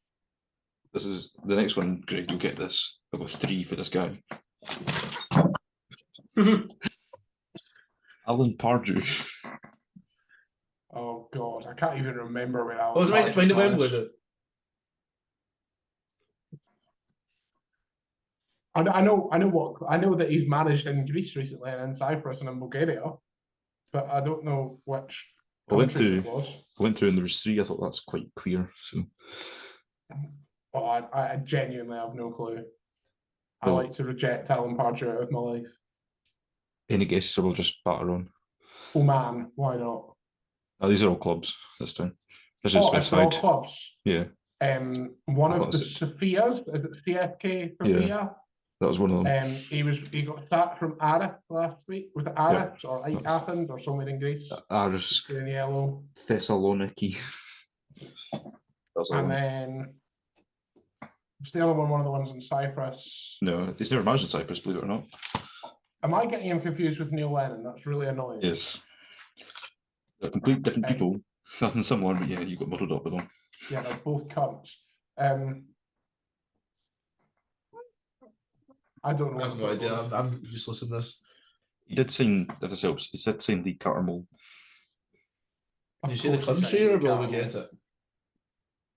This is the next one, Greg. You'll get this. I've got 3 for this guy. Alan Pardew. Oh God, I can't even remember where I was. Oh, when was it? I know that he's managed in Greece recently and in Cyprus and in Bulgaria, but I don't know which countries it was. I went through and there was 3. I thought that's quite clear. So, I genuinely have no clue. I like to reject Alan Pardew out of my life. Any guesses, or we'll just batter on? Oman, why not? Oh, these are all clubs this time. It's all clubs. Yeah. One of the Sofias, is it CFK Sofia? Yeah, that was one of them. He got sacked from Aris last week. Was it Aris or Athens or somewhere in Greece? Aris. In yellow. Thessaloniki. And then Is the other one of the ones in Cyprus? No, he's never managed in Cyprus, believe it or not. Am I getting him confused with Neil Lennon? That's really annoying. Yes. They're complete different people. Nothing similar, but yeah, you got muddled up with them. Yeah, they're both cunts. I don't know. I have no idea. I'm useless in this. He did sign, if this helps, he did sign Lee Cattermole. Did you say the country or will we get it?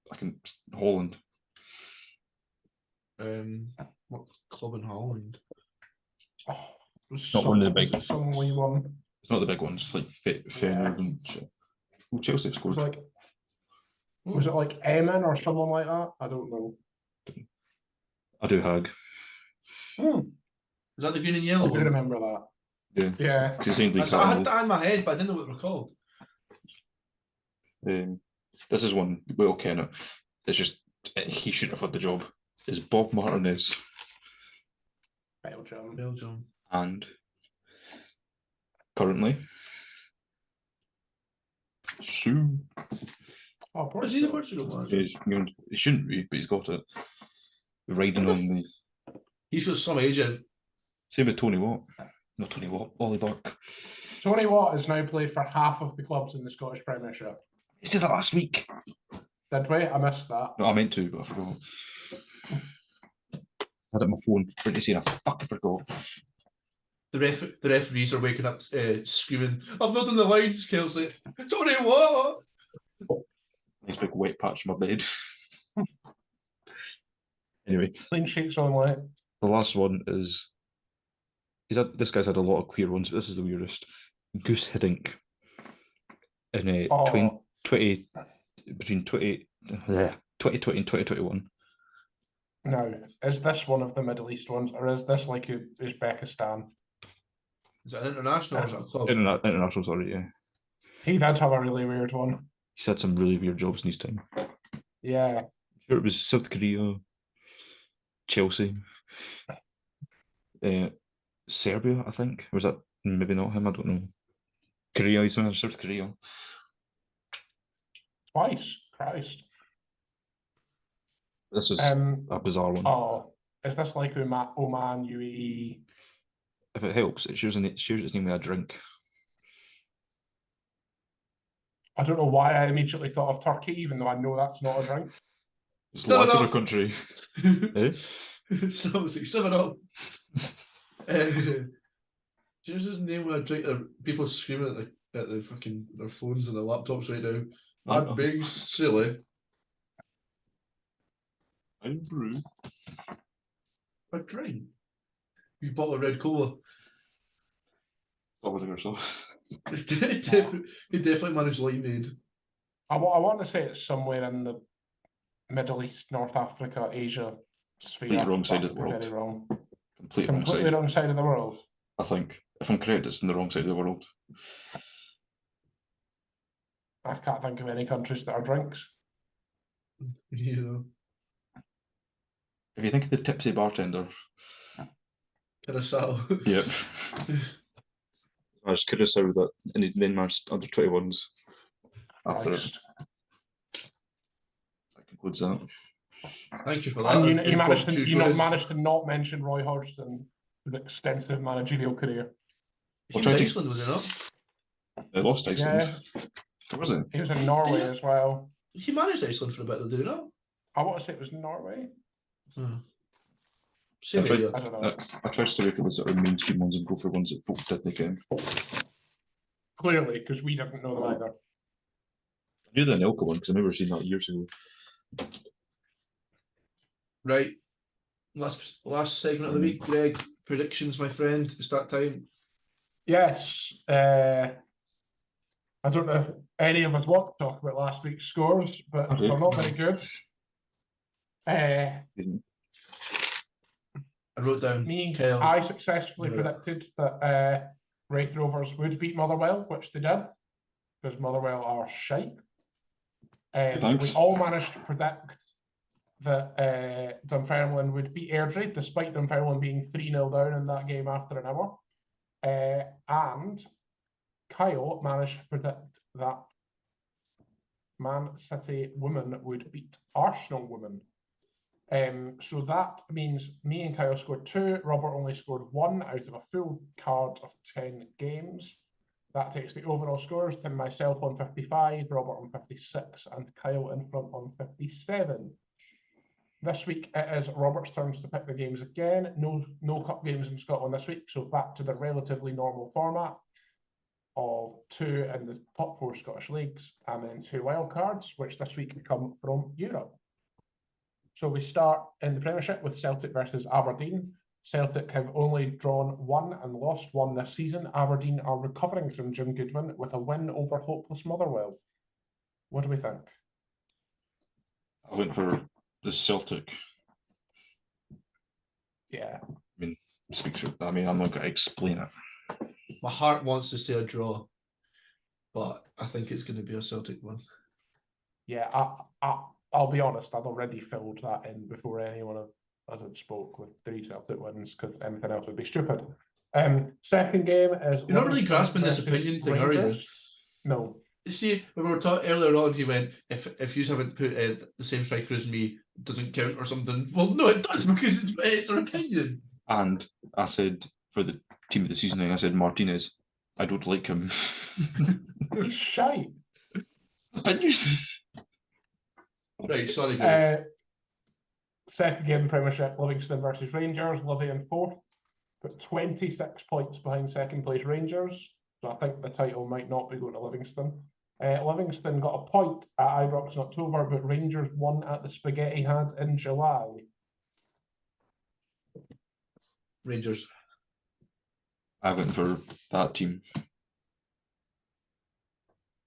Like in Holland. What club in Holland? Oh, Not one of the big. Some wee one. It's not the big ones, like Feyenoord and shit. Oh, Chelsea scored. Was it like Emin or someone like that? I don't know. I do Hag. Is that the green and yellow I do one? remember that. Yeah. Yeah. Because he's Lee I had that in my head, but I didn't know what they were called. This is one, Will Kennett. It's just, he shouldn't have had the job. Is Bob Martinez. Belgium. And currently, Sue. Oh, Is he the Portugal one? He shouldn't be, but he's got it. Riding on the. He's got some agent. Same with Tony Watt. Not Tony Watt, Ollie Burke. Tony Watt has now played for half of the clubs in the Scottish Premiership. He said that last week. Did we? I missed that. No, I meant to, but I forgot. I had it on my phone, pretty soon. I fucking forgot. The referees are waking up screaming, "I'm not on the lines, Kelsey. Tony Watt!" Nice big wet patch on my bed. Anyway. Clean sheets only. The last one is. This guy's had a lot of queer ones, but this is the weirdest. Goose Hiddink. In between 2020 and 2021. Now, is this one of the Middle East ones, or is this like Uzbekistan? Is that international or is that a club? International, sorry, yeah. He did have a really weird one. He's had some really weird jobs in his time. Yeah. I'm sure it was South Korea, Chelsea, Serbia, I think. Or was that maybe not him? I don't know. Korea, he's in South Korea. Twice. Christ. This is a bizarre one. Oh, is this like Oman, UAE? If it helps, it shares its name with a drink. I don't know why I immediately thought of Turkey, even though I know that's not a drink. It's like a country. Eh? So 7-Up. Do you know his name when I drink? People screaming at the fucking their phones and their laptops right now. I'm being silly. I'm brew. A drink. You bought a red cola. Over yourself. He definitely managed limeade. I want to say it's somewhere in the Middle East, North Africa, Asia sphere. Complete wrong side of the world. Very wrong. Completely wrong side of the world. I think. If I'm correct, it's in the wrong side of the world. I can't think of any countries that are drinks. Yeah. If you think of the tipsy bartender. Curacao. Yep. I was Curacao that, and he then managed under 21s after it. That concludes that. Thank you for that. And you managed to not mention Roy Hodgson, with extensive managerial career. He was Iceland, was he not? They lost Iceland. Yeah. Was it? He was in Norway as well. He managed Iceland for a bit, though, did he not? I want to say it was Norway. I tried to stay away from the sort of mainstream ones and go for ones that folk didn't get. Clearly, because we didn't know them either. I knew the Anelka one because I remember seeing that years ago. Right. Last segment of the week, Greg. Predictions, my friend. It's that time. Yes. I don't know if any of us want to talk about last week's scores, but they're not very good. I wrote down. I successfully predicted that Wraith Rovers would beat Motherwell, which they did, because Motherwell are shite. We all managed to predict that Dunfermline would beat Airdrie, despite Dunfermline being 3-0 down in that game after an hour. And Kyle managed to predict that Man City women would beat Arsenal women. So that means me and Kyle scored 2. Robert only scored 1 out of a full card of 10 games. That takes the overall scores to myself on 55, Robert on 56, and Kyle in front on 57. This week it is Robert's turn to pick the games again. No cup games in Scotland this week, so back to the relatively normal format of 2 in the top 4 Scottish leagues and then 2 wild cards, which this week come from Europe. So we start in the Premiership with Celtic versus Aberdeen. Celtic have only drawn 1 and lost 1 this season. Aberdeen are recovering from Jim Goodwin with a win over hopeless Motherwell. What do we think? I went for the Celtic. Yeah. I'm not going to explain it. My heart wants to say a draw, but I think it's going to be a Celtic one. Yeah, I'll be honest, I'd already filled that in before anyone of us had spoke with 3 Celtic wins, because anything else would be stupid. Second game is... You're not really Livingston grasping this versus opinion thing, are you? Rangers. No. You see, when we were talking earlier on, he went, if you haven't put the same striker as me, it doesn't count or something. Well, no, it does, because it's our opinion. And I said, for the team of the season, I said Martinez. I don't like him. He's shite. Right, sorry, guys. Second game in the Premiership, Livingston versus Rangers. Livy in 4th, but 26 points behind second place Rangers. So I think the title might not be going to Livingston. Livingston got a point at Ibrox in October, but Rangers won at the Spaghetti Had in July. Rangers. I went for that team.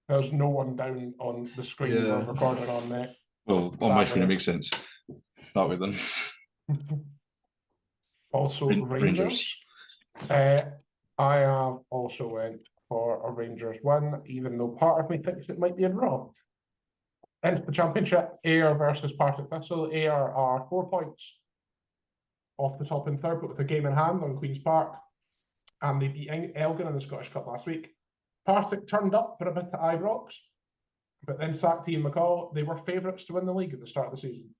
There's no one down on the screen we're recording on there. Well, on my screen it makes sense. That way then. Also Rangers. I have also went for a Rangers win, even though part of me thinks it might be a draw. Into the Championship, Ayr versus Partick Thistle. Ayr are 4 points off the top and third, but with a game in hand on Queen's Park. And they beat Elgin in the Scottish Cup last week. Partick turned up for a bit at Ibrox, but then sacked Ian McCall. They were favourites to win the league at the start of the season.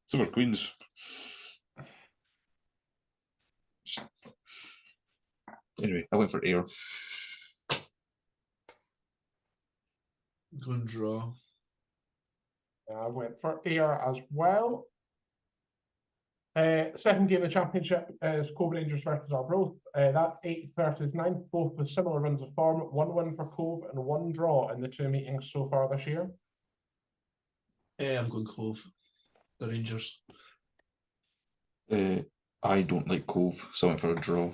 So were Queens. Anyway, I went for Ayr. Go and draw. I went for Ayr as well. Second game of the Championship is Cove Rangers versus Arbroath. That's 8th versus 9th, both with similar runs of form. 1 win for Cove and 1 draw in the 2 meetings so far this year. I'm going Cove. The Rangers. I don't like Cove, so I went for a draw.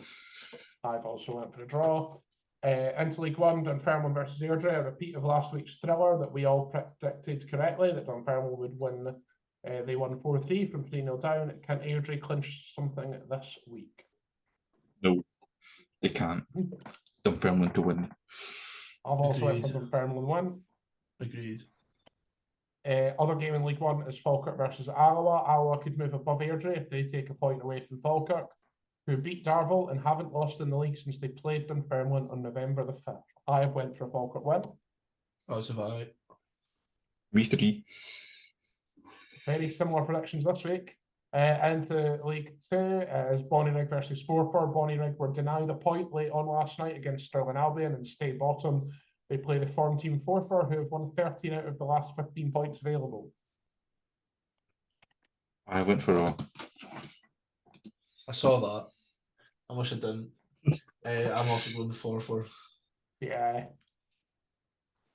I've also went for a draw. Into League One, Dunfermline versus Airdrie, a repeat of last week's thriller that we all predicted correctly that Dunfermline would win. They won 4-3 from 3-0 down. Can Airdrie clinch something this week? No, they can't. Dunfermline to win. I've also went for Dunfermline win. Agreed. Other game in League One is Falkirk versus Alloa. Alloa could move above Airdrie if they take a point away from Falkirk, who beat Darvel and haven't lost in the league since they played Dunfermline on November the 5th. I went for a Falkirk win. Oh, so have I. Me 3. Very similar predictions this week. Into League 2 is Bonnyrigg versus Sporfer. Bonnyrigg were denied a point late on last night against Stirling Albion and stayed bottom. They play the form team Forfar, who have won 13 out of the last 15 points available. I went for a... I saw that. I wish I didn't. I'm also going Forfar. Yeah.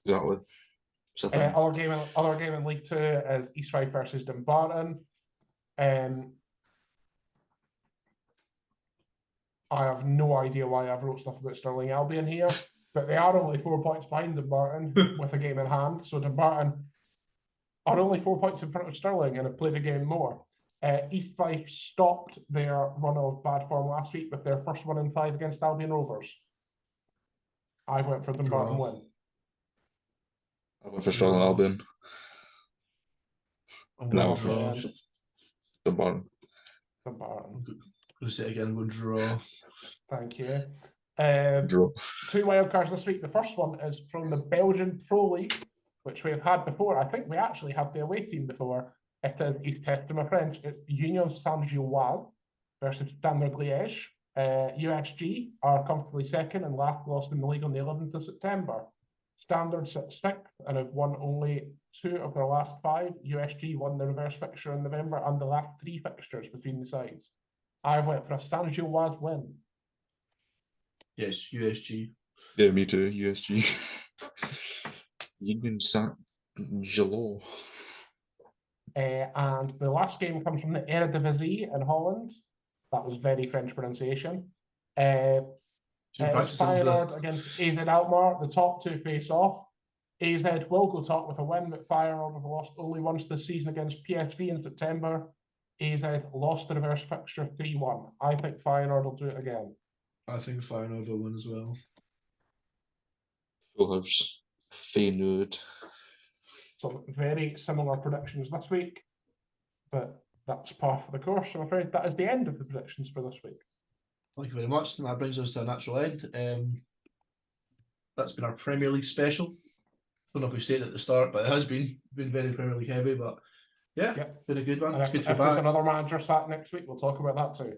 Exactly. Other game in League 2 is East Fife versus Dumbarton. I have no idea why I've wrote stuff about Stirling Albion here, but they are only 4 points behind Dumbarton with a game in hand. So Dumbarton are only 4 points in front of Stirling and have played a game more. East Fife stopped their run of bad form last week with their first 1 in 5 against Albion Rovers. I went for Dumbarton win. I went for Stirling Albion. No, Dumbarton. I'm going to say it again, we'll draw. Thank you. Draw. 2 wildcards this week. The first one is from the Belgian Pro League, which we have had before. I think we actually had the away team before. It is East Testing, my friends. It's Union Saint-Gilloise versus Standard Liège. USG are comfortably second and last lost in the league on the 11th of September. Standard sit sixth and have won only 2 of their last 5. USG won the reverse fixture in November and the last 3 fixtures between the sides. I went for a Saint-Gilloise win. Yes, USG. Yeah, me too. USG. Union Saint-Gilloise. And the last game comes from the Eredivisie in Holland. That was very French pronunciation. It's Feyenoord against AZ Alkmaar. The top 2 face off. AZ will go top with a win, but Feyenoord have lost only once this season against PSV in September. AZ lost the reverse fixture 3-1. I think Feyenoord will do it again. I think Feyenoord will win as well. Full House. Feyenoord. So very similar predictions this week, but that's par for the course. I'm afraid that is the end of the predictions for this week. Thank you very much. And that brings us to a natural end. That's been our Premier League special. Don't know if we stated at the start, but it has been very Premier League heavy. But yeah, been a good one. And It's good if to be there's back. another manager sat next week, we'll talk about that too.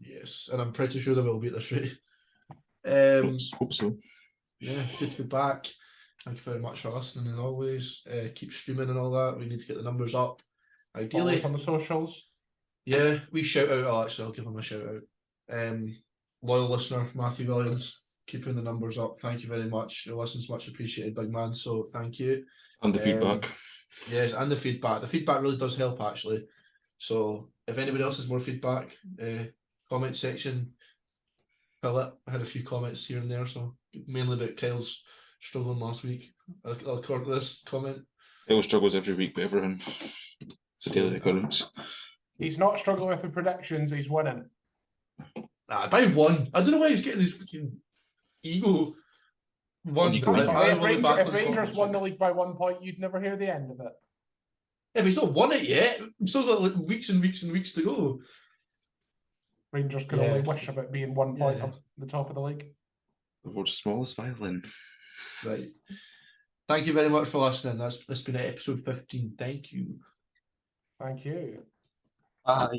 Yes, and I'm pretty sure they will be at this rate. Hope so. Yeah, good to be back. Thank you very much for listening as always. Keep streaming and all that. We need to get the numbers up. Ideally, always on the socials. Yeah, we shout out. I'll give him a shout out. Loyal listener Matthew Williams, keeping the numbers up. Thank you very much. Your listen's much appreciated, big man. So thank you. And the feedback. Yes, and the feedback. The feedback really does help actually. So if anybody else has more feedback, comment section. Fill it. I had a few comments here and there, so mainly about Kyle's struggling last week. I'll cover this comment. Kyle struggles every week, but everything. It's a daily occurrence. He's not struggling with the predictions, he's winning. By 1. I don't know why he's getting this freaking ego. One. If Rangers won the league by 1 point, you'd never hear the end of it. Yeah, but he's not won it yet. We've still got like weeks and weeks and weeks to go. Rangers can only wish about being 1 point up the top of the league. The world's smallest violin. Right. Thank you very much for listening. That's been episode 15. Thank you. Thank you. Bye.